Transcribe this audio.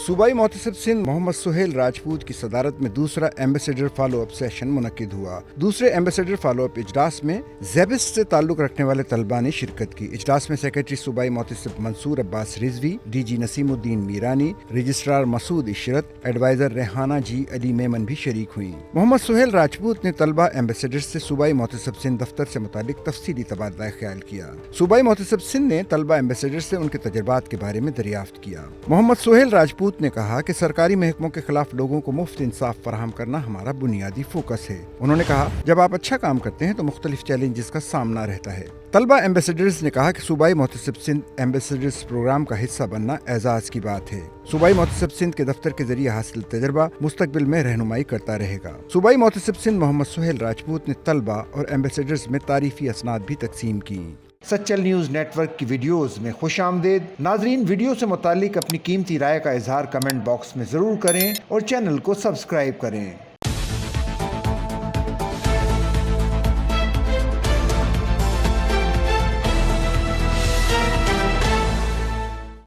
सूबाई मोहतसिब सिंध मोहम्मद सुहेल राजपूत की सदारत में दूसरा एम्बेसडर फॉलो अप सेशन मुनक्किद हुआ। दूसरे एम्बेसडर फॉलो अप इजलास में ज़ेबिस्ट से ताल्लुक रखने वाले तलबा ने शिरकत की। इजलास में सेक्रेटरी सूबाई मोहतसिब Mansoor Abbas Rizvi, DG Naseemuddin Mirani, registrar Masood Ishrat, advisor Rehana G Ali Memon भी शरीक हुई। मोहम्मद सुहेल राजपूत ने तलबा एम्बेसडर से सूबाई मोहतसिब सिंध दफ्तर से मुतालिक तफसीली तबादला ख्याल किया। सूबाई मोहतसिब सिंध ने तलबा एम्बेसडर से उनके तजर्बात के बारे में दरियाफ्त किया। मोहम्मद सुहेल राजपूत ने कहा कि सरकारी महकमों के खिलाफ लोगों को मुफ्त इंसाफ फराहम करना हमारा बुनियादी फोकस है। उन्होंने कहा, जब आप अच्छा काम करते हैं तो मुख्तलिफ चैलेंजेस का सामना रहता है। तलबा एम्बेसडर्स ने कहा कि सूबाई मोहतसिब सिंध एम्बेसडर्स प्रोग्राम का हिस्सा बनना एजाज की बात है। सूबाई मोहतसिब सिंध के दफ्तर के जरिए हासिल तजर्बा मुस्तकबिल में रहनुमाई करता रहेगा। सूबाई मोहतसिब सिंध मोहम्मद सुहेल राजपूत ने तलबा और एम्बेसडर्स में तारीफी असनाद भी तकसीम की। सच्चल न्यूज़ नेटवर्क की वीडियोस में खुश आमदेद। नाजरीन, वीडियो से मुतालिक अपनी कीमती राय का इजहार कमेंट बॉक्स में ज़रूर करें और चैनल को सब्सक्राइब करें।